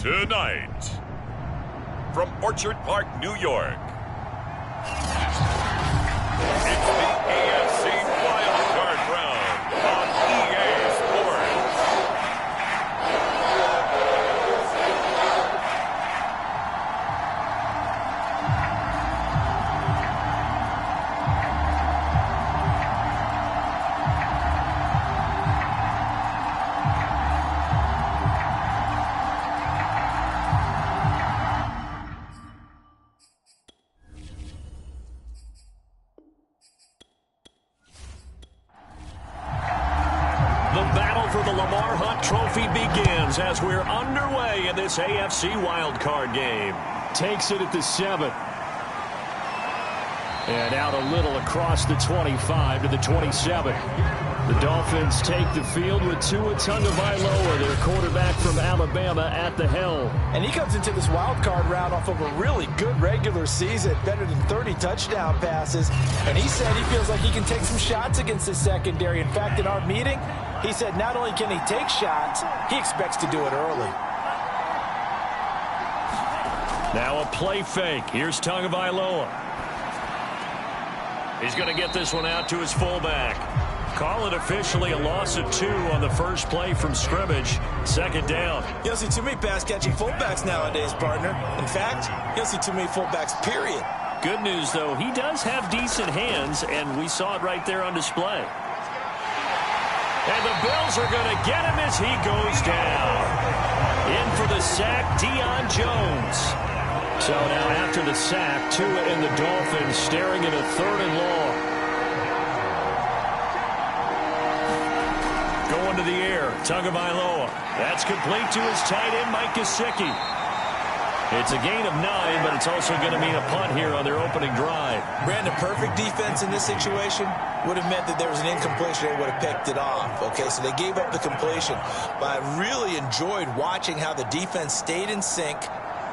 Tonight, from Orchard Park, New York, it's the AFC Wild Card Round on EA Sports. Trophy begins as we're underway in this AFC wildcard game. Takes it at the 7. And out a little across the 25 to the 27. The Dolphins take the field with Tua Tagovailoa, their quarterback from Alabama, at the helm. And he comes into this wild card round off of a really good regular season, better than 30 touchdown passes. And he said he feels like he can take some shots against the secondary. In fact, in our meeting, he said not only can he take shots, he expects to do it early. Now a play fake. Here's Tagovailoa. He's going to get this one out to his fullback. Call it officially a loss of 2 on the first play from scrimmage. Second down. You don't see too many pass-catching fullbacks nowadays, partner. In fact, you don't see too many fullbacks, period. Good news, though, he does have decent hands, and we saw it right there on display. And the Bills are going to get him as he goes down. In for the sack, Deion Jones. So now after the sack, Tua and the Dolphins staring at a 3rd and long. Going to the air, Tagovailoa. That's complete to his tight end, Mike Gesicki. It's a gain of 9, but it's also going to mean a punt here on their opening drive. Brandon, perfect defense in this situation would have meant that there was an incompletion. They would have picked it off. Okay, so they gave up the completion. But I really enjoyed watching how the defense stayed in sync,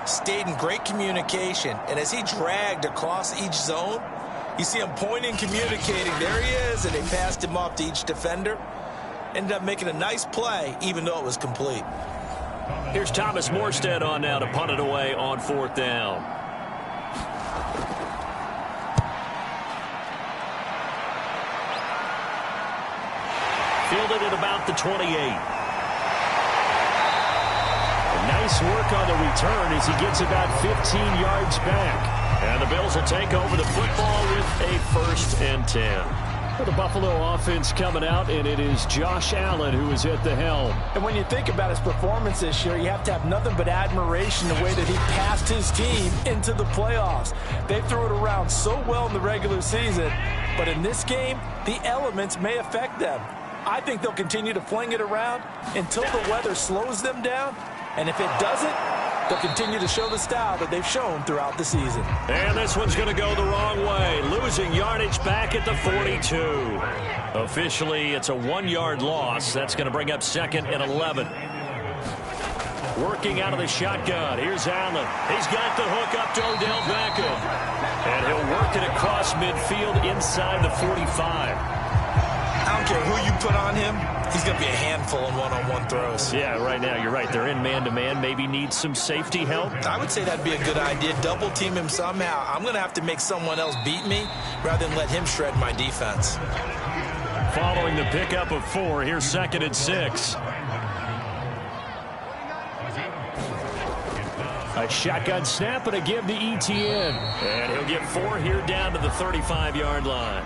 stayed in great communication. And as he dragged across each zone, you see him pointing, communicating. There he is, and they passed him off to each defender. Ended up making a nice play, even though it was complete. Here's Thomas Morstead on now to punt it away on 4th down. Fielded at about the 28. Nice work on the return as he gets about 15 yards back. And the Bills will take over the football with a 1st and 10. For the Buffalo offense coming out, and it is Josh Allen who is at the helm. And when you think about his performance this year, you have to have nothing but admiration the way that he passed his team into the playoffs. They threw it around so well in the regular season, but in this game, the elements may affect them. I think they'll continue to fling it around until the weather slows them down, and if it doesn't, they'll continue to show the style that they've shown throughout the season. And this one's going to go the wrong way. Losing yardage back at the 42. Officially, it's a 1-yard loss. That's going to bring up 2nd and 11. Working out of the shotgun. Here's Allen. He's got the hook up to Odell Beckham. And he'll work it across midfield inside the 45. I don't care who you put on him. He's going to be a handful in one-on-one throws. Yeah, right now, you're right. They're in man-to-man. Maybe need some safety help. I would say that'd be a good idea. Double team him somehow. I'm going to have to make someone else beat me rather than let him shred my defense. Following the pickup of 4, here's 2nd and 6. A shotgun snap and a give to ETN. And he'll get 4 here down to the 35-yard line.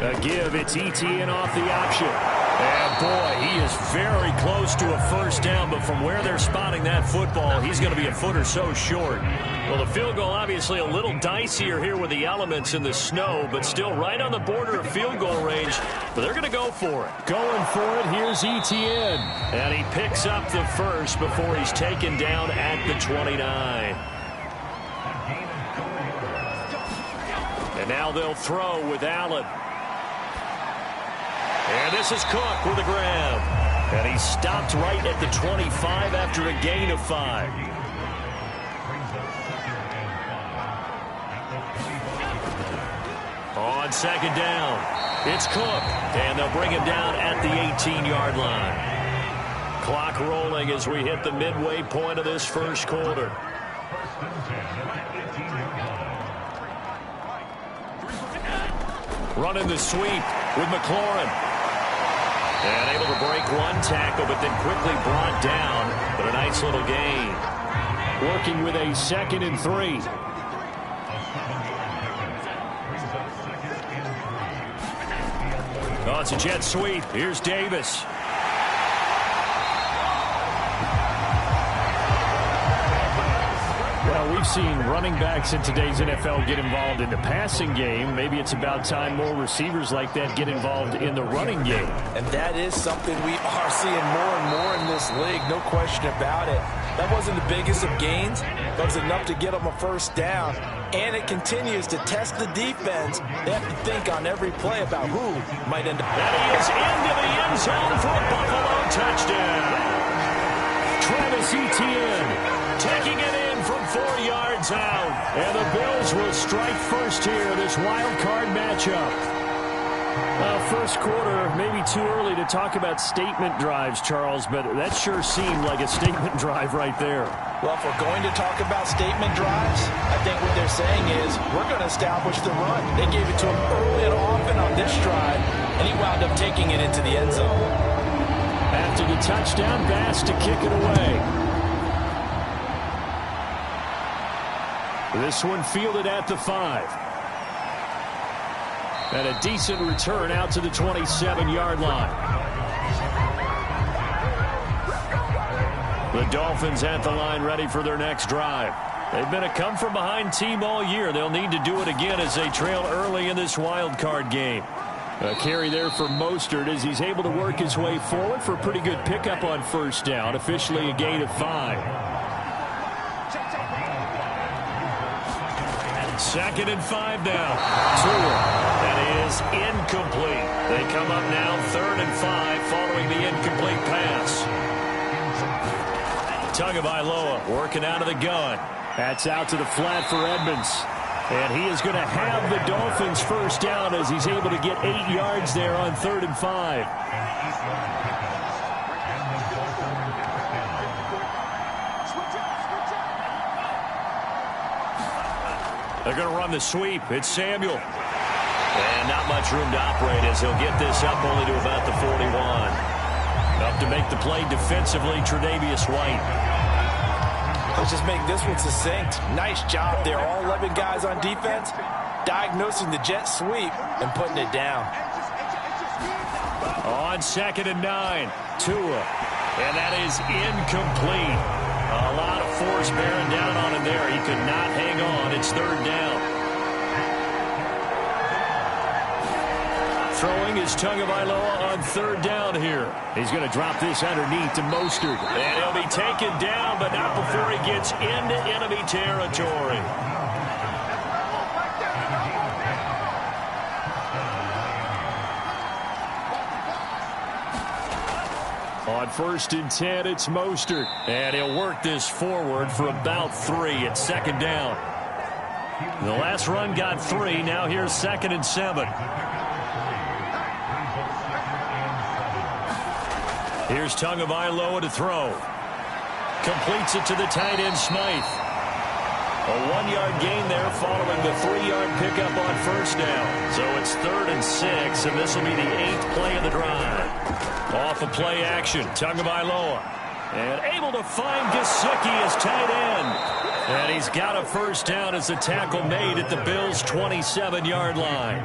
A give, it's ETN off the option. And boy, he is very close to a 1st down, but from where they're spotting that football, he's going to be a foot or so short. Well, the field goal obviously a little dicier here with the elements in the snow, but still right on the border of field goal range. But they're going to go for it. Going for it, here's ETN. And he picks up the 1st before he's taken down at the 29. And now they'll throw with Allen. And this is Cook with a grab. And he stopped right at the 25 after a gain of 5. On second down, it's Cook, and they'll bring him down at the 18-yard line. Clock rolling as we hit the midway point of this first quarter. Running the sweep with McLaurin. And able to break one tackle, but then quickly brought down. But a nice little gain. Working with a 2nd and 3. Oh, it's a jet sweep. Here's Davis. Well, we've seen running backs in today's NFL get involved in the passing game. Maybe it's about time more receivers like that get involved in the running game. And that is something we are seeing more and more in this league, no question about it. That wasn't the biggest of gains, but it was enough to get them a first down. And it continues to test the defense. They have to think on every play about who might end up. That he is into the end zone for a Buffalo touchdown. Travis Etienne taking it in from 4 yards out. And the Bills will strike first here in this wild card matchup. First quarter, maybe too early to talk about statement drives, Charles, but that sure seemed like a statement drive right there. Well, if we're going to talk about statement drives, I think what they're saying is we're going to establish the run. They gave it to him early and often on this drive, and he wound up taking it into the end zone. After the touchdown, Bass to kick it away. This one fielded at the 5. And a decent return out to the 27-yard line. The Dolphins at the line ready for their next drive. They've been a come-from-behind team all year. They'll need to do it again as they trail early in this wild card game. A carry there for Mostert as he's able to work his way forward for a pretty good pickup on first down. Officially a gain of 5. 2nd and 5 now. That is incomplete. They come up now 3rd and 5 following the incomplete pass. Tagovailoa working out of the gun. That's out to the flat for Edmonds. And he is going to have the Dolphins first down as he's able to get 8 yards there on 3rd and 5. They're going to run the sweep. It's Samuel. And not much room to operate as he'll get this up only to about the 41. Up to make the play defensively, Tre'Davious White. Let's just make this one succinct. Nice job there. All 11 guys on defense diagnosing the jet sweep and putting it down. On 2nd and 9, Tua. And that is incomplete. A lot of force bearing down on him there. He could not hang on. It's 3rd down. Throwing is Tagovailoa on 3rd down here. He's going to drop this underneath to Mostert. And he'll be taken down, but not before he gets into enemy territory. On 1st and 10, it's Mostert. And he'll work this forward for about 3 at 2nd down. The last run got 3. Now here's 2nd and 7. Here's Tagovailoa to throw. Completes it to the tight end, Smythe. A 1-yard gain there following the 3-yard pickup on first down. So it's 3rd and 6, and this will be the 8th play of the drive. Off of play action, Tagovailoa. And able to find Gesicki as tight end. And he's got a first down as the tackle made at the Bills' 27-yard line.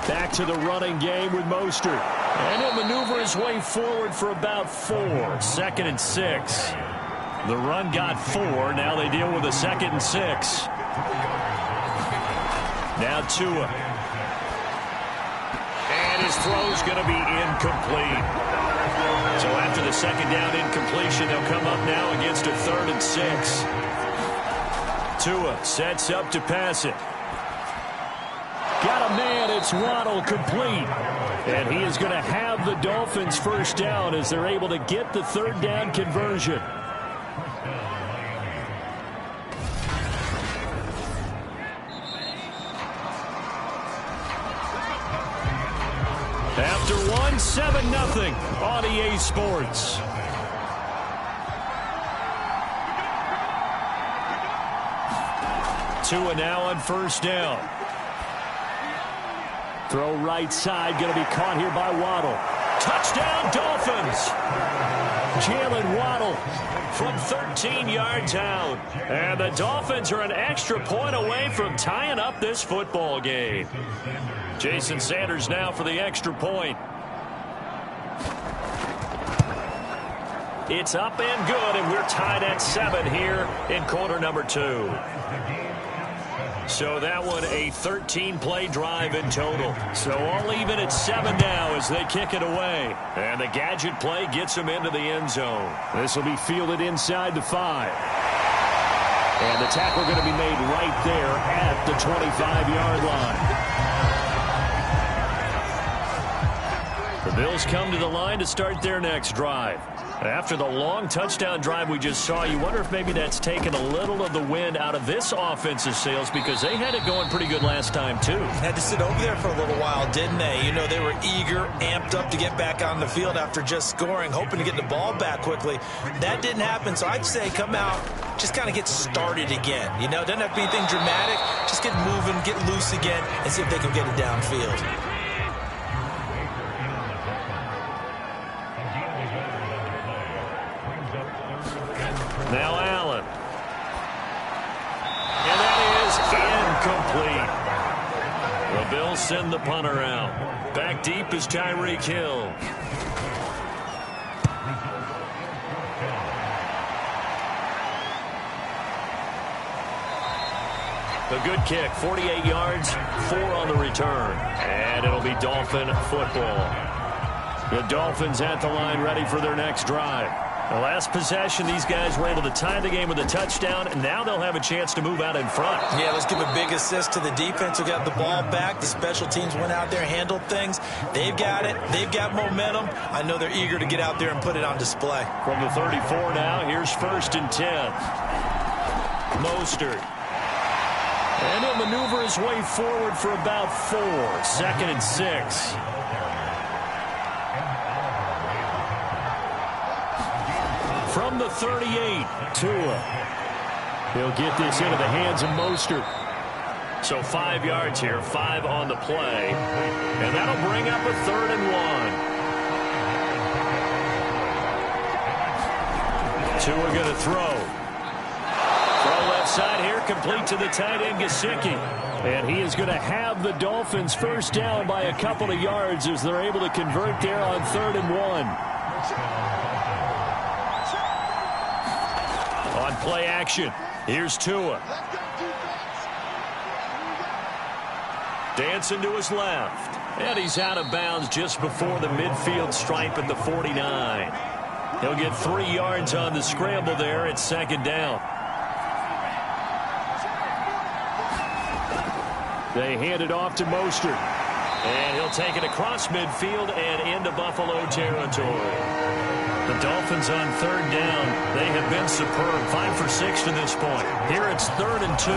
Back to the running game with Mostert. And he'll maneuver his way forward for about 4. 2nd and 6. The run got 4. Now they deal with a 2nd and 6. Now Tua. And his throw's going to be incomplete. So after the 2nd down incompletion, they'll come up now against a 3rd and 6. Tua sets up to pass it. Got a man. It's Waddle complete. And he is going to have the Dolphins first down as they're able to get the third down conversion. After one, 7-0 on EA Sports. Tua now on first down. Throw right side, going to be caught here by Waddle. Touchdown, Dolphins! Jalen Waddle from 13 yards out. And the Dolphins are an extra point away from tying up this football game. Jason Sanders now for the extra point. It's up and good, and we're tied at 7 here in quarter number 2. So that one a 13-play drive in total. So all even at 7 now as they kick it away. And the gadget play gets them into the end zone. This will be fielded inside the 5. And the tackle going to be made right there at the 25-yard line. The Bills come to the line to start their next drive. After the long touchdown drive we just saw, you wonder if maybe that's taken a little of the wind out of this offensive sails because they had it going pretty good last time, too. Had to sit over there for a little while, didn't they? You know, they were eager, amped up to get back on the field after just scoring, hoping to get the ball back quickly. That didn't happen, so I'd say come out, just kind of get started again. You know, doesn't have to be anything dramatic. Just get moving, get loose again, and see if they can get it downfield. Now Allen. And that is incomplete. The Bills send the punter out. Back deep is Tyreek Hill. A good kick, 48 yards, 4 on the return. And it'll be Dolphin football. The Dolphins at the line ready for their next drive. The last possession, these guys were able to tie the game with a touchdown, and now they'll have a chance to move out in front. Yeah, let's give a big assist to the defense who got the ball back. The special teams went out there, handled things. They've got it. They've got momentum. I know they're eager to get out there and put it on display. From the 34 now, here's 1st and 10. Mostert. And he'll maneuver his way forward for about 4. 2nd and 6. From the 38, Tua. He'll get this into the hands of Mostert. So 5 yards here, 5 on the play. And that'll bring up a 3rd and 1. Tua going to throw. Throw left side here, complete to the tight end, Gesicki. And he is going to have the Dolphins first down by a couple of yards as they're able to convert there on 3rd and 1. On play action, here's Tua. Dancing to his left. And he's out of bounds just before the midfield stripe at the 49. He'll get 3 yards on the scramble there at 2nd down. They hand it off to Mostert. And he'll take it across midfield and into Buffalo territory. The Dolphins on 3rd down. They have been superb. 5 for 6 to this point. Here it's 3rd and 2.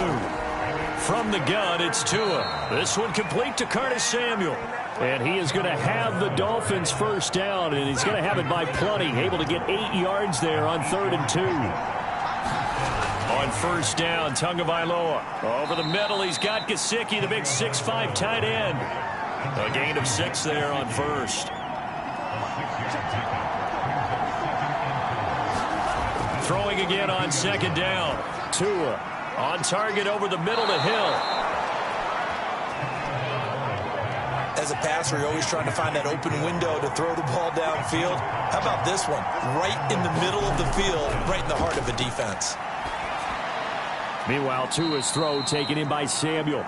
From the gun, it's Tua. This one complete to Curtis Samuel. And he is going to have the Dolphins first down, and he's going to have it by plenty. Able to get 8 yards there on 3rd and 2. On first down, Tagovailoa. Over the middle, he's got Gesicki, the big 6'5" tight end. A gain of 6 there on first. Throwing again on 2nd down. Tua on target over the middle to Hill. As a passer, you're always trying to find that open window to throw the ball downfield. How about this one? Right in the middle of the field, right in the heart of a defense. Meanwhile, Tua's throw taken in by Samuel.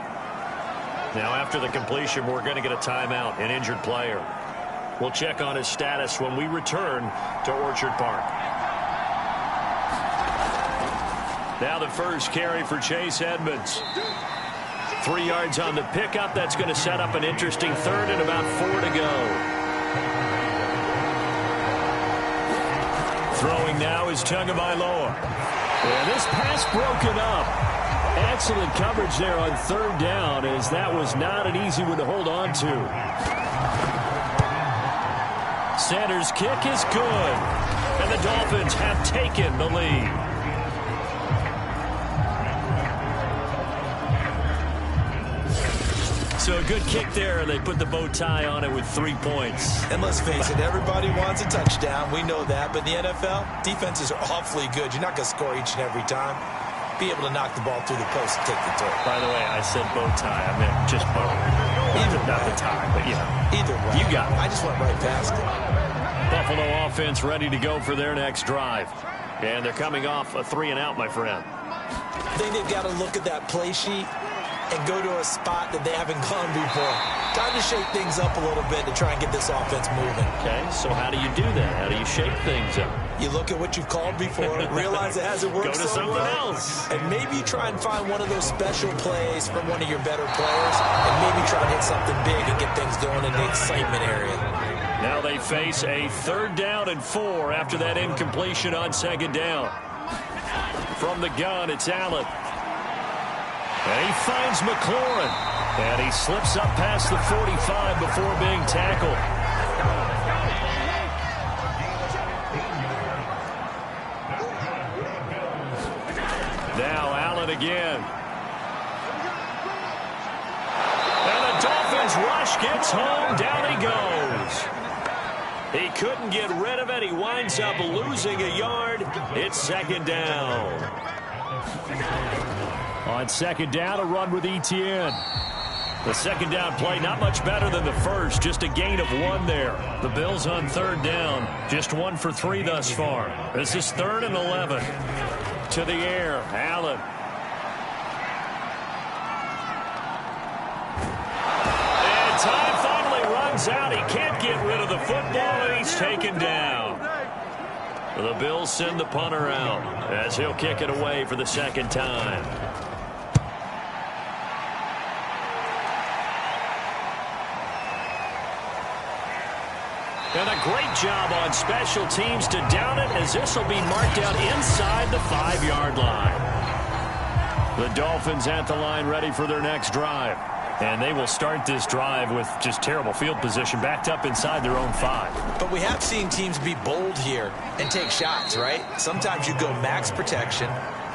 Now, after the completion, we're going to get a timeout, an injured player. We'll check on his status when we return to Orchard Park. Now the first carry for Chase Edmonds. 3 yards on the pickup. That's going to set up an interesting third and about 4 to go. Throwing now is Tagovailoa. And this pass broken up. Excellent coverage there on 3rd down, as that was not an easy one to hold on to. Sanders' kick is good. And the Dolphins have taken the lead. So a good kick there, and they put the bow tie on it with 3 points. And let's face it, everybody wants a touchdown. We know that. But in the NFL, defenses are awfully good. You're not going to score each and every time. Be able to knock the ball through the post and take the throw. By the way, I said bow tie. I meant just bow. Not the tie, but you know. Either way. You got it. I just went right past it. Buffalo offense ready to go for their next drive. And they're coming off a 3-and-out, my friend. I think they've got to look at that play sheet and go to a spot that they haven't gone before. Time to shake things up a little bit to try and get this offense moving. Okay, so how do you do that? How do you shake things up? You look at what you've called before, realize it hasn't worked so well. Go to something else. And maybe you try and find one of those special plays from one of your better players, and maybe try to hit something big and get things going in the excitement area. Now they face a 3rd down and 4 after that incompletion on 2nd down. From the gun, it's Allen. And he finds McLaurin. And he slips up past the 45 before being tackled. Now Allen again. And the Dolphins rush gets home. Down he goes. He couldn't get rid of it. He winds up losing a yard. It's 2nd down. On 2nd down, a run with Etienne. The 2nd down play not much better than the first. Just a gain of 1 there. The Bills on 3rd down. Just 1 for 3 thus far. This is 3rd and 11. To the air. Allen. And time finally runs out. He can't get rid of the football, and he's taken down. The Bills send the punter out as he'll kick it away for the 2nd time. And a great job on special teams to down it, as this will be marked out inside the 5-yard line. The Dolphins at the line ready for their next drive. And they will start this drive with just terrible field position, backed up inside their own 5. But we have seen teams be bold here and take shots, right? Sometimes you go max protection,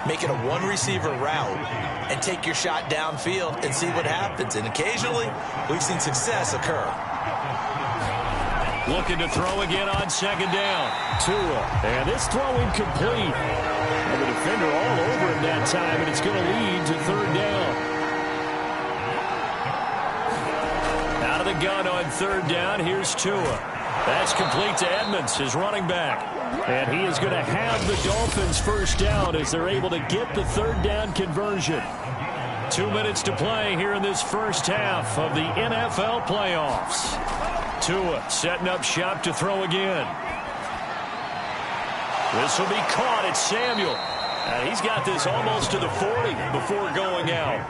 make it a 1-receiver route, and take your shot downfield and see what happens. And occasionally, we've seen success occur. Looking to throw again on 2nd down. Tua. And this throw incomplete. And the defender all over him that time, and it's going to lead to 3rd down. Out of the gun on 3rd down, here's Tua. That's complete to Edmonds, his running back. And he is going to have the Dolphins 1st down as they're able to get the 3rd down conversion. 2 minutes to play here in this first half of the NFL playoffs. Tua setting up shop to throw again. This will be caught. It's Samuel. He's got this almost to the 40 before going out.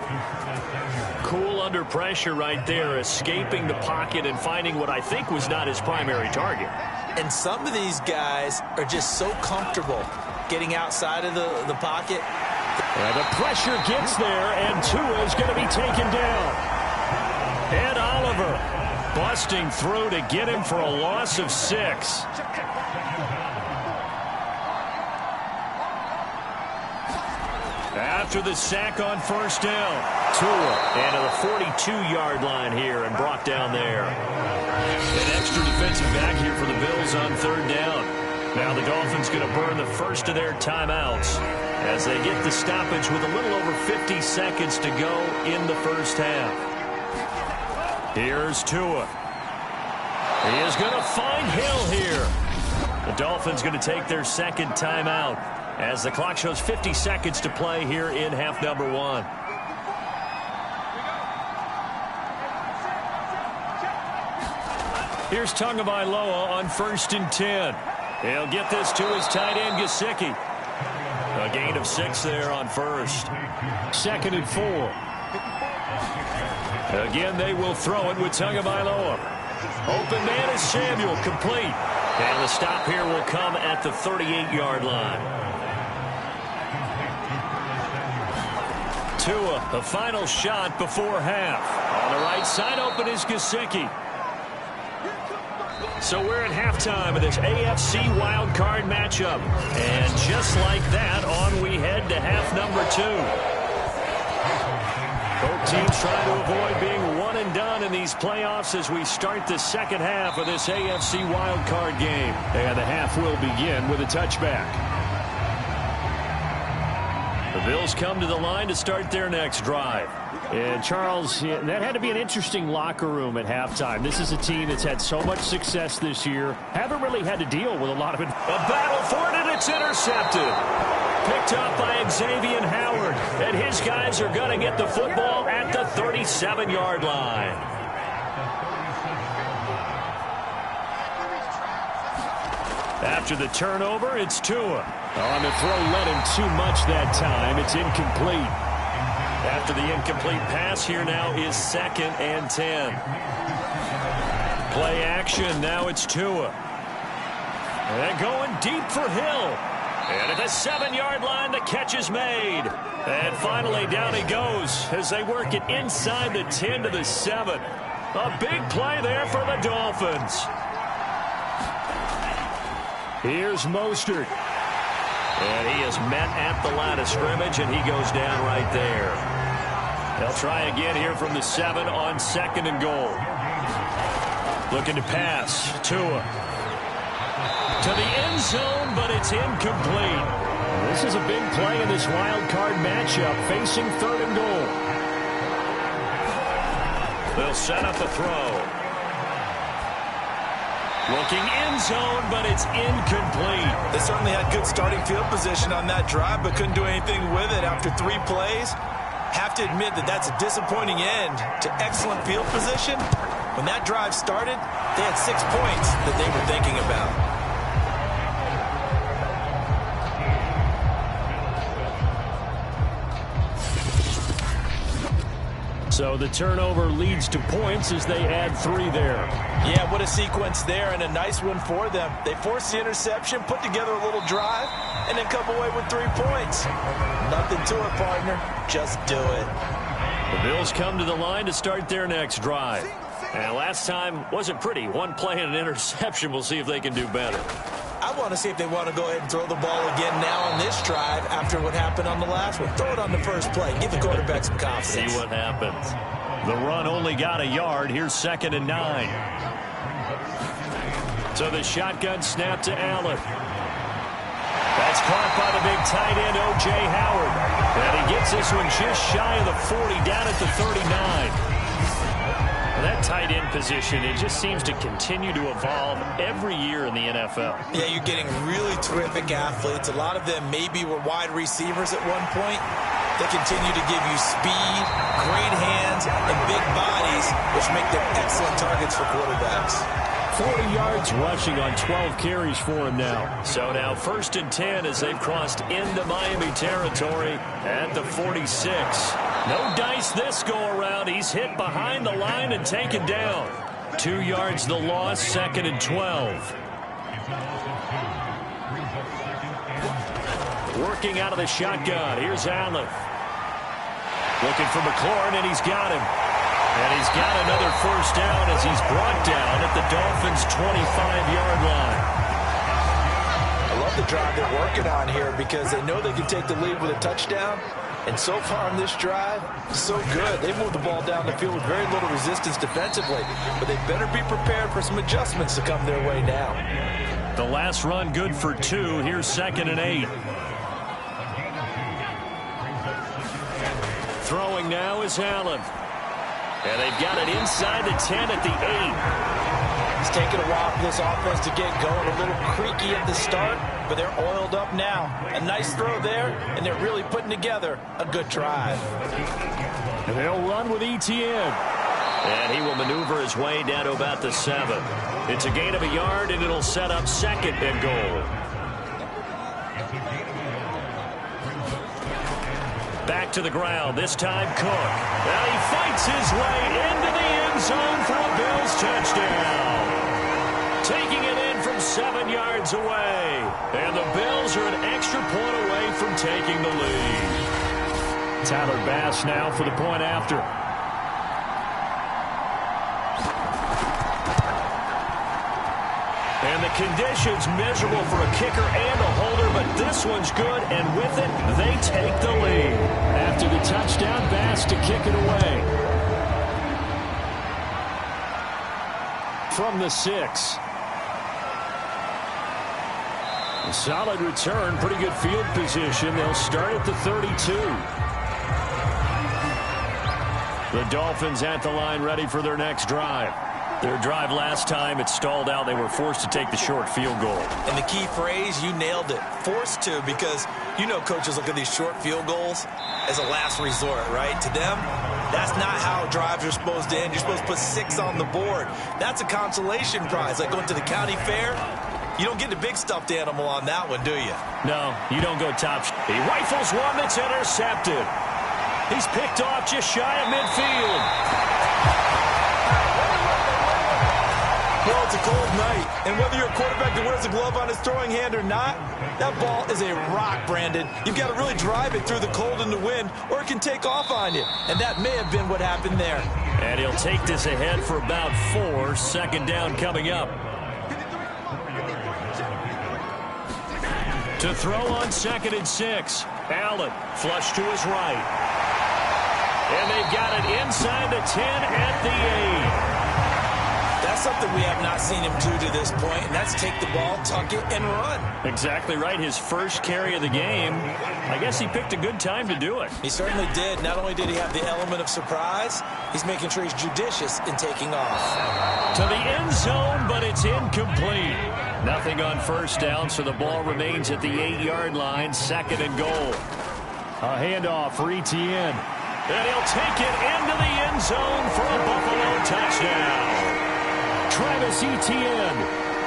Cool under pressure right there, escaping the pocket and finding what I think was not his primary target. And some of these guys are just so comfortable getting outside of the pocket. And the pressure gets there, and Tua is going to be taken down. And Oliver busting through to get him for a loss of 6. After the sack on 1st down, Tua and to the 42-yard line here and brought down there. An extra defensive back here for the Bills on 3rd down. Now the Dolphins going to burn the first of their timeouts as they get the stoppage with a little over 50 seconds to go in the first half. Here's Tua. He is going to find Hill here. The Dolphins going to take their 2nd timeout as the clock shows 50 seconds to play here in half number 1. Here's Tagovailoa on 1st and 10. He'll get this to his tight end, Gesicki. A gain of 6 there on 1st. 2nd and 4. Again, they will throw it with Tagovailoa. Open man is Samuel, complete. And the stop here will come at the 38-yard line. Tua, the final shot before half. On the right side, open is Gesicki. So we're at halftime of this AFC wildcard matchup. And just like that, on we head to half number 2. Both teams trying to avoid being one and done in these playoffs as we start the second half of this AFC wildcard game. And the half will begin with a touchback. The Bills come to the line to start their next drive. And Charles, that had to be an interesting locker room at halftime. This is a team that's had so much success this year. Haven't really had to deal with a lot of it. A battle for it, and it's intercepted. Picked up by Xavier Howard. And his guys are going to get the football at the 37-yard line. After the turnover, it's Tua. On the throw, led him too much that time. It's incomplete. After the incomplete pass, here now is 2nd and 10. Play action, now it's Tua. And going deep for Hill. And at the 7-yard line, the catch is made. And finally, down he goes as they work it inside the 10 to the 7. A big play there for the Dolphins. Here's Mostert. And he is met at the line of scrimmage, and he goes down right there. They'll try again here from the 7 on 2nd and goal. Looking to pass. Tua. To the end zone, but it's incomplete. This is a big play in this wild card matchup, facing 3rd and goal. They'll set up a throw. Looking end zone, but it's incomplete. They certainly had good starting field position on that drive, but couldn't do anything with it after 3 plays. Have to admit that that's a disappointing end to excellent field position. When that drive started, they had 6 points that they were thinking about. So the turnover leads to points as they add 3 there. Yeah, what a sequence there, and a nice one for them. They forced the interception, put together a little drive, and then come away with 3 points. Nothing to it, partner. Just do it. The Bills come to the line to start their next drive. And last time wasn't pretty. 1 play and an interception. We'll see if they can do better. I want to see if they want to go ahead and throw the ball again now on this drive after what happened on the last one. Throw it on the first play. Give the quarterback some confidence. See what happens. The run only got a yard. Here's 2nd and 9. So the shotgun snap to Allen. That's caught by the big tight end, O.J. Howard. And he gets this one just shy of the 40, down at the 39. That tight end position, it just seems to continue to evolve every year in the NFL. Yeah, you're getting really terrific athletes. A lot of them maybe were wide receivers at one point. They continue to give you speed, great hands, and big bodies, which make them excellent targets for quarterbacks. 40 yards rushing on 12 carries for him now. So now 1st and 10 as they've crossed into Miami territory at the 46. No dice this go-around. He's hit behind the line and taken down. 2 yards the loss, 2nd and 12. Working out of the shotgun. Here's Allen. Looking for McLaurin, and he's got him. And he's got another 1st down as he's brought down at the Dolphins' 25-yard line. I love the drive they're working on here because they know they can take the lead with a touchdown. And so far on this drive, so good. They moved the ball down the field with very little resistance defensively. But they better be prepared for some adjustments to come their way now. The last run good for 2. Here's 2nd and 8. Throwing now is Allen. And they've got it inside the 10 at the 8. It's taken a while for this offense to get going. A little creaky at the start, but they're oiled up now. A nice throw there, and they're really putting together a good drive. And they'll run with Etienne. And he will maneuver his way down to about the 7. It's a gain of a yard, and it'll set up 2nd and goal. Back to the ground. This time Cook. And he fights his way into the end zone for a Bills touchdown. Taking it in from 7 yards away. And the Bills are an extra point away from taking the lead. Tyler Bass now for the point after. And the conditions miserable for a kicker and a holder, but this one's good, and with it, they take the lead. After the touchdown, Bass to kick it away. From the 6. A solid return, pretty good field position. They'll start at the 32. The Dolphins at the line ready for their next drive. Their drive last time, it stalled out. They were forced to take the short field goal. And the key phrase, you nailed it. Forced to, because you know coaches look at these short field goals as a last resort, right? To them, that's not how drives are supposed to end. You're supposed to put 6 on the board. That's a consolation prize. Like going to the county fair, you don't get the big stuffed animal on that one, do you? No, you don't go top. He rifles one that's intercepted. He's picked off just shy of midfield. Well, it's a cold night, and whether you're a quarterback that wears a glove on his throwing hand or not, that ball is a rock, Brandon. You've got to really drive it through the cold and the wind, or it can take off on you, and that may have been what happened there. And he'll take this ahead for about 4. Second down coming up. To throw on 2nd and 6. Allen, flush to his right. And they've got it inside the 10 at the 8. That's something we have not seen him do to this point, and that's take the ball, tuck it, and run. Exactly right. His first carry of the game. I guess he picked a good time to do it. He certainly did. Not only did he have the element of surprise, he's making sure he's judicious in taking off. To the end zone, but it's incomplete. Nothing on first down, so the ball remains at the 8-yard line. 2nd and goal. A handoff for Etienne. And he'll take it into the end zone for a Buffalo touchdown. Travis Etienne,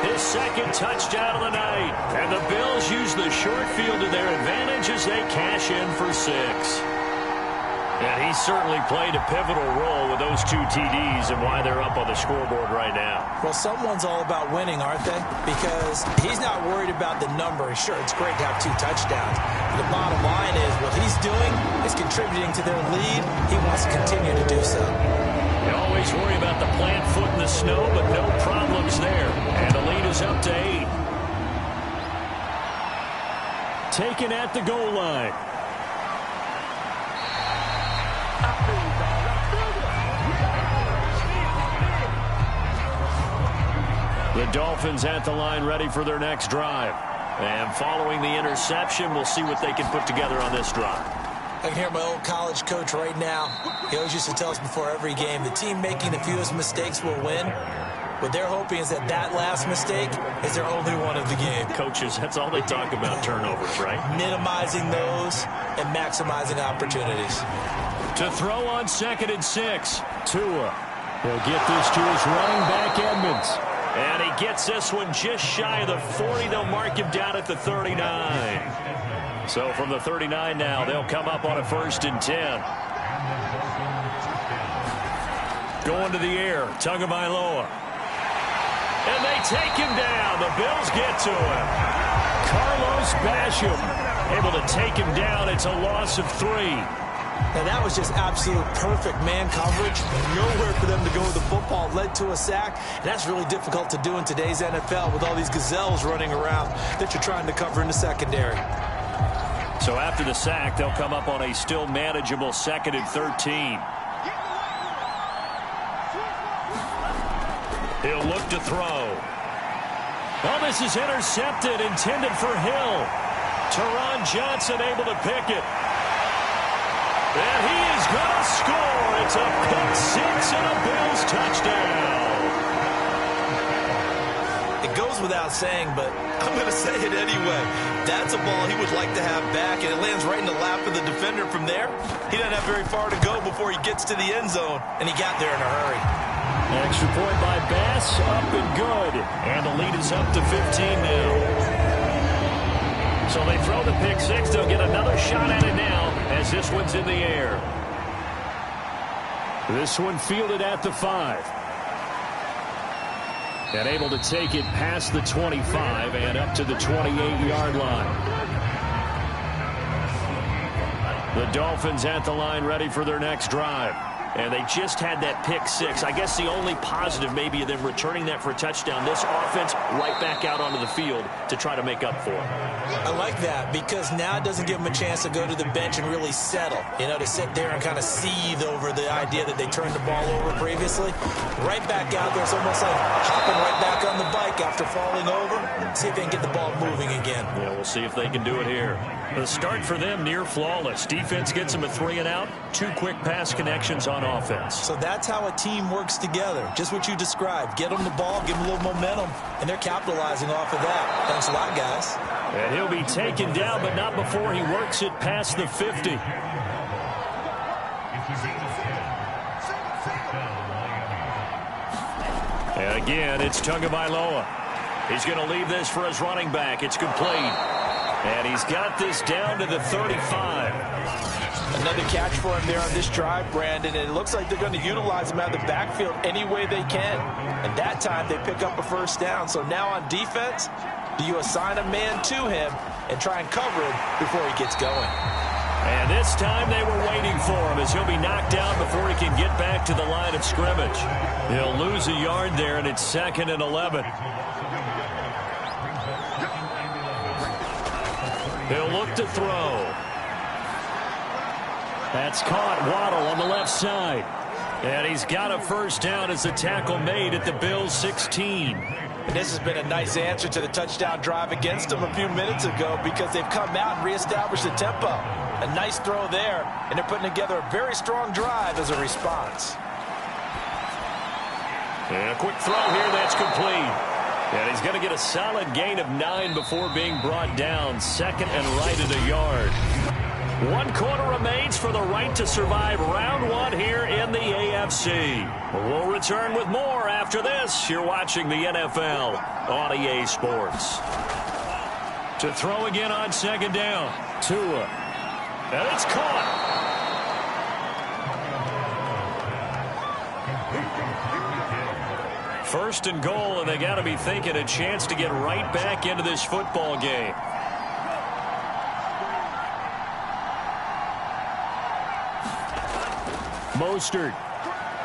his 2nd touchdown of the night. And the Bills use the short field to their advantage as they cash in for 6. And he certainly played a pivotal role with those 2 TDs and why they're up on the scoreboard right now. Well, someone's all about winning, aren't they? Because he's not worried about the number. Sure, it's great to have 2 touchdowns. The bottom line is what he's doing is contributing to their lead. He wants to continue to do so. You always worry about the plant foot in the snow, but no problems there. And the lead is up to 8. Taken at the goal line. The Dolphins at the line ready for their next drive. And following the interception, we'll see what they can put together on this drive. I can hear my old college coach right now. He always used to tell us before every game, the team making the fewest mistakes will win. What they're hoping is that that last mistake is their only one of the game. Coaches, that's all they talk about, turnovers, right? Minimizing those and maximizing opportunities. To throw on 2nd and 6. Tua. He'll get this to his running back, Edmonds. And he gets this one just shy of the 40. They'll mark him down at the 39. So from the 39 now, they'll come up on a 1st and 10. Going to the air, Tagovailoa. And they take him down. The Bills get to him. Carlos Basham able to take him down. It's a loss of 3. Now, that was just absolute perfect man coverage. Nowhere for them to go with the football. Led to a sack. And that's really difficult to do in today's NFL with all these gazelles running around that you're trying to cover in the secondary. So after the sack, they'll come up on a still manageable 2nd and 13. He'll look to throw. Oh, this is intercepted, intended for Hill. Teron Johnson able to pick it. And he is going to score. It's a pick 6 and a Bills touchdown. It goes without saying, but I'm going to say it anyway. That's a ball he would like to have back, and it lands right in the lap of the defender from there. He doesn't have very far to go before he gets to the end zone, and he got there in a hurry. Extra point by Bass, up and good. And the lead is up to 15 now. So they throw the pick six. They'll get another shot at it now as this one's in the air. This one fielded at the 5. And able to take it past the 25 and up to the 28-yard line. The Dolphins at the line ready for their next drive. And they just had that pick six. I guess the only positive maybe of them returning that for a touchdown. This offense right back out onto the field to try to make up for it. I like that because now it doesn't give them a chance to go to the bench and really settle. You know, to sit there and kind of seethe over the idea that they turned the ball over previously. Right back out there. It's almost like hopping right back on the bike after falling over. See if they can get the ball moving again. Yeah, we'll see if they can do it here. The start for them near flawless. Defense gets them a 3 and out. 2 quick pass connections on offense. So that's how a team works together. Just what you described. Get them the ball, give them a little momentum, and they're capitalizing off of that. Thanks a lot, guys. And he'll be taken down, but not before he works it past the 50. And again, it's Tagovailoa. He's going to leave this for his running back. It's complete. And he's got this down to the 35. Another catch for him there on this drive, Brandon. And it looks like they're going to utilize him out of the backfield any way they can. And that time they pick up a first down. So now on defense, do you assign a man to him and try and cover him before he gets going? And this time they were waiting for him as he'll be knocked down before he can get back to the line of scrimmage. He'll lose a yard there, and it's 2nd and 11. He'll look to throw. That's caught. Waddle on the left side. And he's got a first down as the tackle made at the Bills' 16. And this has been a nice answer to the touchdown drive against them a few minutes ago because they've come out and reestablished the tempo. A nice throw there, and they're putting together a very strong drive as a response. And a quick throw here that's complete. And he's going to get a solid gain of 9 before being brought down. 2nd and right at a yard. 1 quarter remains for the right to survive round 1 here in the AFC. We'll return with more after this. You're watching the NFL on EA Sports. To throw again on 2nd down. Tua. And it's caught. First and goal, and they got to be thinking a chance to get right back into this football game. Mostert.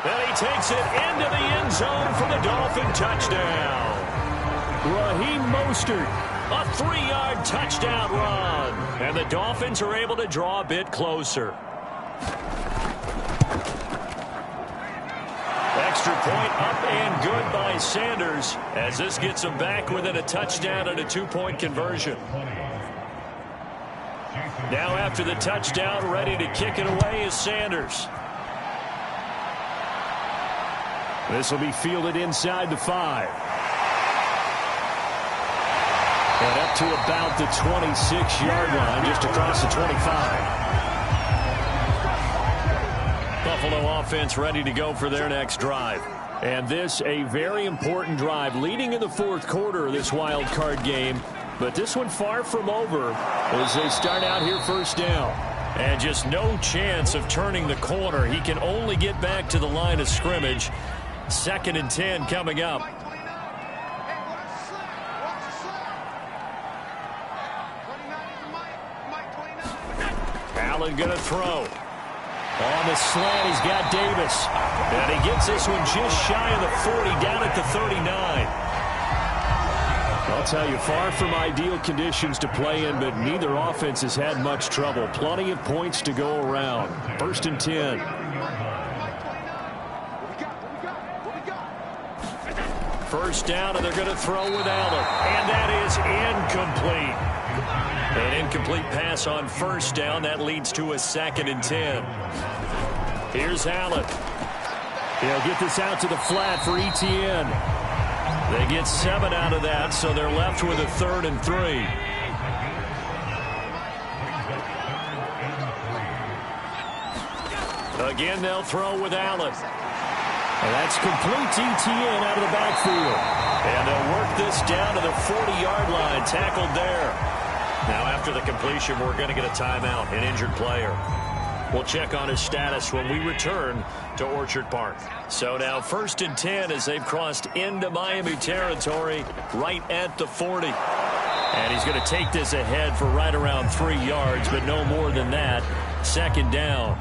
And he takes it into the end zone for the Dolphin touchdown. Raheem Mostert, a 3-yard touchdown run. And the Dolphins are able to draw a bit closer. Extra point up and good by Sanders as this gets them back within a touchdown and a 2-point conversion. Now after the touchdown, ready to kick it away is Sanders. This will be fielded inside the 5. And up to about the 26-yard line, just across the 25. Buffalo offense ready to go for their next drive. And this a very important drive leading in the 4th quarter of this wild card game. But this one far from over as they start out here first down. And just no chance of turning the corner. He can only get back to the line of scrimmage. 2nd and 10 coming up. Allen going to throw. On the slant, he's got Davis. And he gets this one just shy of the 40, down at the 39. I'll tell you, far from ideal conditions to play in, but neither offense has had much trouble. Plenty of points to go around. 1st and 10. First down, and they're going to throw with Allen. And that is incomplete. An incomplete pass on first down. That leads to a 2nd and 10. Here's Allen. He'll get this out to the flat for Etienne. They get 7 out of that, so they're left with a 3rd and 3. Again, they'll throw with Allen. And that's complete to Etienne out of the backfield. And they'll work this down to the 40-yard line, tackled there. Now after the completion, we're going to get a timeout, an injured player. We'll check on his status when we return to Orchard Park. So now 1st and 10 as they've crossed into Miami territory right at the 40. And he's going to take this ahead for right around 3 yards, but no more than that. 2nd down.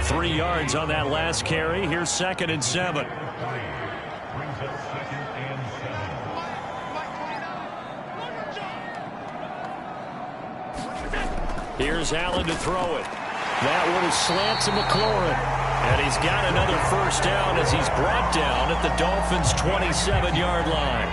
3 yards on that last carry. Here's 2nd and 7. Here's Allen to throw it. That one is slant to McLaurin. And he's got another 1st down as he's brought down at the Dolphins' 27-yard line.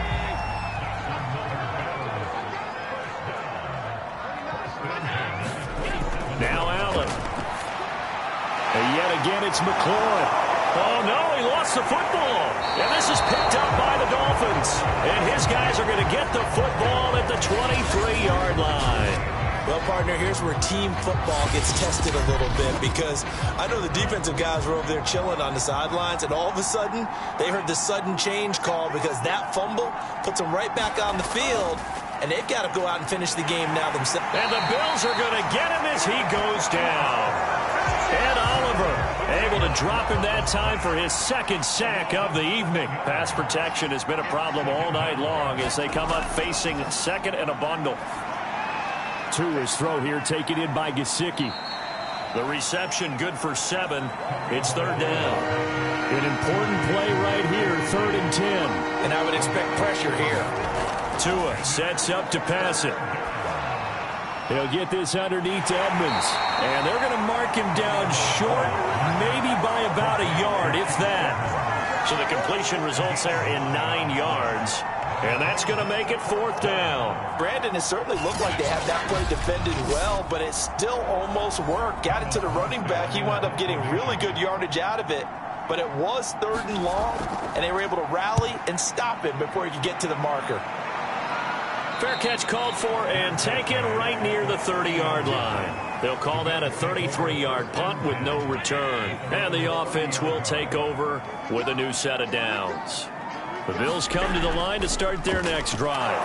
Now Allen. And yet again it's McLaurin. Oh no, he lost the football. And this is picked up by the Dolphins. And his guys are going to get the football at the 23-yard line. Well, partner, here's where team football gets tested a little bit, because I know the defensive guys were over there chilling on the sidelines, and all of a sudden, they heard the sudden change call because that fumble puts them right back on the field, and they've got to go out and finish the game now themselves. And the Bills are going to get him as he goes down. And Oliver able to drop him that time for his 2nd sack of the evening. Pass protection has been a problem all night long as they come up facing 2nd and a bundle. To his throw here, taken in by Gesicki. The reception good for 7. It's 3rd down. An important play right here, 3rd and 10. And I would expect pressure here. Tua sets up to pass it. He'll get this underneath to Edmonds. And they're going to mark him down short, maybe by about a yard, if that. So the completion results there in 9 yards. And that's going to make it 4th down. Brandon, it certainly looked like they had that play defended well, but it still almost worked. Got it to the running back. He wound up getting really good yardage out of it. But it was 3rd and long, and they were able to rally and stop him before he could get to the marker. Fair catch called for and taken right near the 30-yard line. They'll call that a 33-yard punt with no return. And the offense will take over with a new set of downs. The Bills come to the line to start their next drive.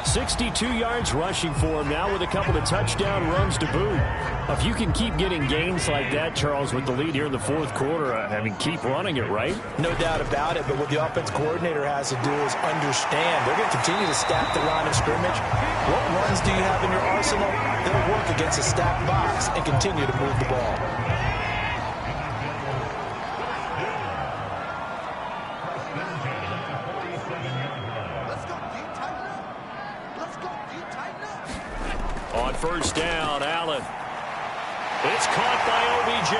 62 yards rushing for him now with a couple of touchdown runs to boot. If you can keep getting gains like that, Charles, with the lead here in the 4th quarter, I mean, keep running it, right? No doubt about it, but what the offense coordinator has to do is understand they're going to continue to stack the line of scrimmage. What runs do you have in your arsenal that'll work against a stacked box and continue to move the ball? On 1st down, Allen. It's caught by OBJ.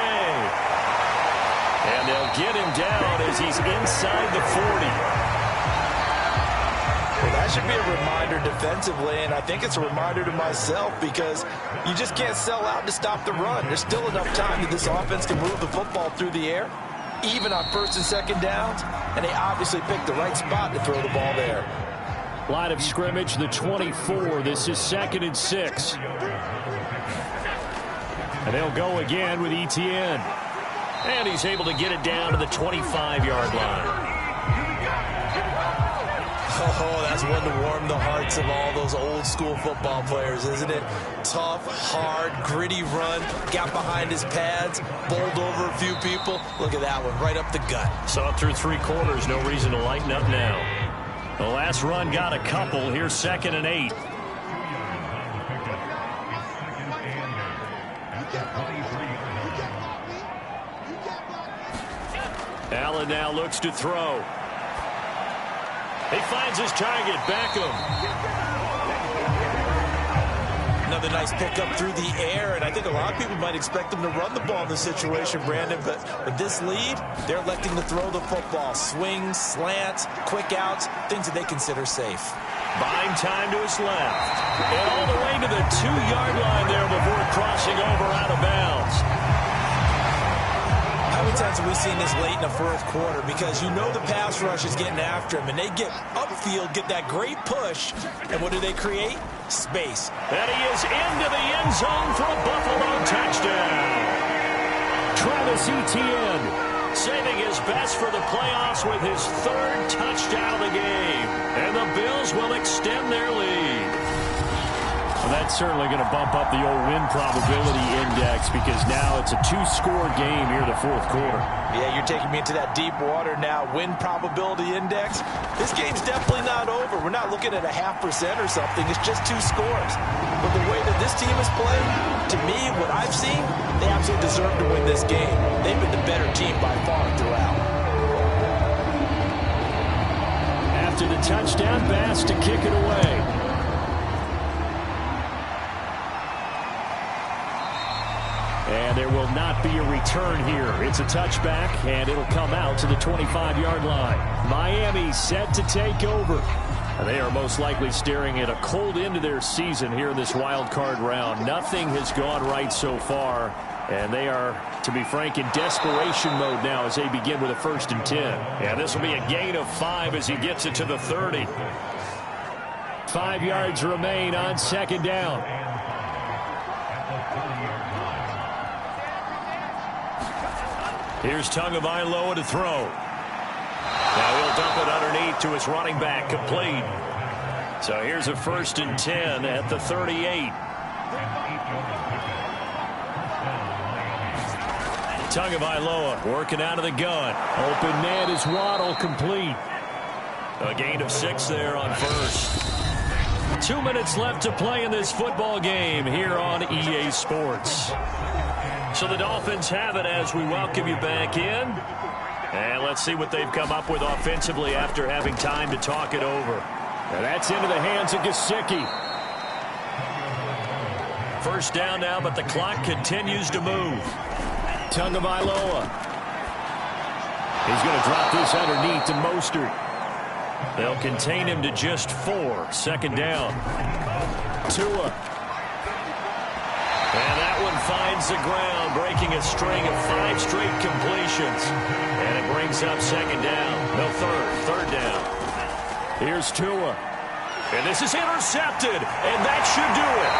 And they'll get him down as he's inside the 40. Well, that should be a reminder defensively, and I think it's a reminder to myself because you just can't sell out to stop the run. There's still enough time that this offense can move the football through the air, even on 1st and 2nd downs, and they obviously picked the right spot to throw the ball there. Line of scrimmage, the 24. This is 2nd and 6. And they'll go again with Etienne. And he's able to get it down to the 25-yard line. Oh, that's one to warm the hearts of all those old school football players, isn't it? Tough, hard, gritty run, got behind his pads, bowled over a few people. Look at that one, right up the gut. Saw through 3 quarters, no reason to lighten up now. The last run got a couple. Here's 2nd and 8. Allen now looks to throw. He finds his target, Beckham. Another nice pickup through the air, and I think a lot of people might expect them to run the ball in this situation, Brandon, but with this lead, they're electing to throw the football. Swings, slants, quick outs, things that they consider safe. Buying time to his left. And all the way to the 2-yard line there before crossing over out of bounds. How many times have we seen this late in the 4th quarter? Because you know the pass rush is getting after him, and they get upfield, get that great push, and what do they create? Space. And he is into the end zone for a Buffalo touchdown. Travis Etienne saving his best for the playoffs with his 3rd touchdown of the game. And the Bills will extend their lead. that's certainly going to bump up the old win probability index because now it's a two-score game here in the fourth quarter. Yeah, you're taking me into that deep water now. Win probability index. This game's definitely not over. We're not looking at 0.5% or something. It's just 2 scores. But the way that this team has played, to me, what I've seen, they absolutely deserve to win this game. They've been the better team by far throughout. After the touchdown, Bass to kick it away. And there will not be a return here. It's a touchback, and it'll come out to the 25-yard line. Miami set to take over. They are most likely staring at a cold end to their season here in this wild card round. Nothing has gone right so far, and they are, to be frank, in desperation mode now as they begin with a 1st and 10. Yeah, this will be a gain of 5 as he gets it to the 30. 5 yards remain on 2nd down. Here's Tagovailoa to throw. Now he'll dump it underneath to his running back, complete. So here's a 1st and 10 at the 38. Tagovailoa working out of the gun. Open man is Waddle, complete. A gain of 6 there on 1st. 2 minutes left to play in this football game here on EA Sports. So the Dolphins have it as we welcome you back in. And let's see what they've come up with offensively after having time to talk it over. And that's into the hands of Gesicki. 1st down now, but the clock continues to move. Tagovailoa. He's going to drop this underneath to Mostert. They'll contain him to just 4. 2nd down. Tua. And that one finds the ground, breaking a string of 5 straight completions. And it brings up 2nd down. No, 3rd down. Here's Tua. And this is intercepted, and that should do it.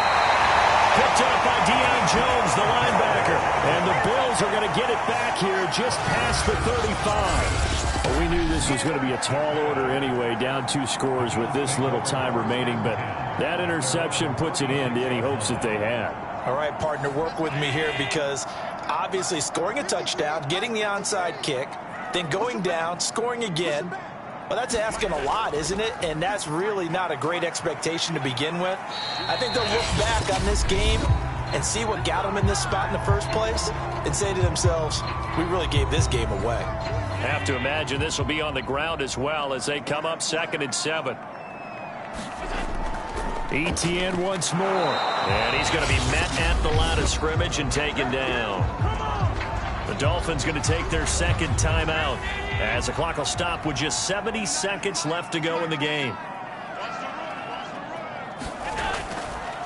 Picked up by Deion Jones, the linebacker. And the Bills are going to get it back here just past the 35. Well, we knew this was going to be a tall order anyway, down 2 scores with this little time remaining. But that interception puts an end to any hopes that they had. All right, partner, work with me here because obviously scoring a touchdown, getting the onside kick, then going down, scoring again. Well, that's asking a lot, isn't it? And that's really not a great expectation to begin with. I think they'll look back on this game and see what got them in this spot in the first place and say to themselves, we really gave this game away. Have to imagine this will be on the ground as well as they come up 2nd and 7. ETN once more. And he's going to be met at the line of scrimmage and taken down. The Dolphins going to take their 2nd timeout as the clock will stop with just 70 seconds left to go in the game.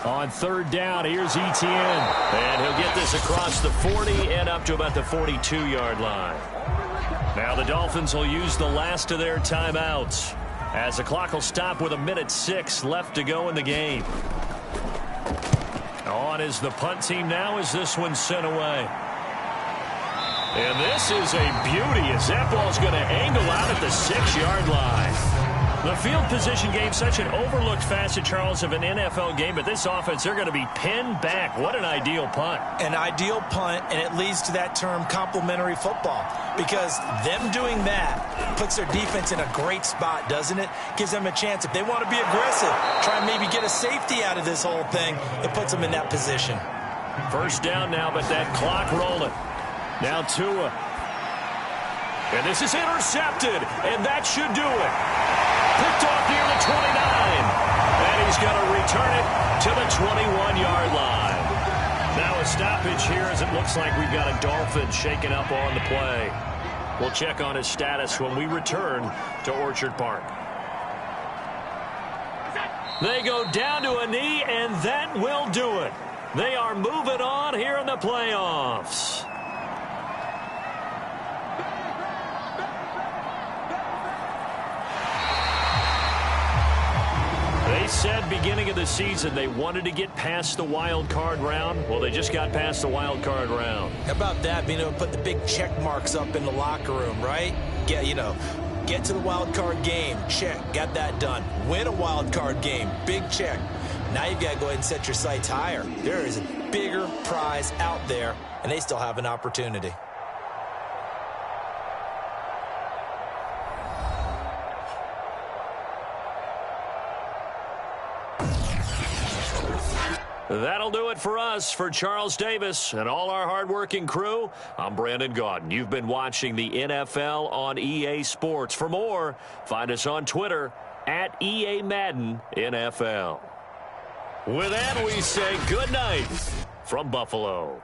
On 3rd down, here's ETN. And he'll get this across the 40 and up to about the 42-yard line. Now the Dolphins will use the last of their timeouts as the clock will stop with 1:06 left to go in the game. On is the punt team now as this one's sent away. And this is a beauty as that ball's going to angle out at the 6-yard line. The field position game, such an overlooked facet, Charles, of an NFL game, but this offense, they're going to be pinned back. What an ideal punt. An ideal punt, and it leads to that term complementary football, because them doing that puts their defense in a great spot, doesn't it? Gives them a chance. If they want to be aggressive, try and maybe get a safety out of this whole thing, it puts them in that position. 1st down now, but that clock rolling. Now Tua. And this is intercepted, and that should do it. Picked off near the 29. And he's going to return it to the 21-yard line. Now a stoppage here as it looks like we've got a Dolphin shaken up on the play. We'll check on his status when we return to Orchard Park. They go down to a knee, and that will do it. They are moving on here in the playoffs. They said beginning of the season they wanted to get past the wild card round. Well, they just got past the wild card round. How about that? Being able to put the big check marks up in the locker room, right? Yeah, you know, get to the wild card game, check, got that done. Win a wild card game, big check. Now you've got to go ahead and set your sights higher. There is a bigger prize out there, and they still have an opportunity. That'll do it for us. For Charles Davis and all our hardworking crew, I'm Brandon Gaudin. You've been watching the NFL on EA Sports. For more, find us on Twitter at EA Madden NFL. With that, we say good night from Buffalo.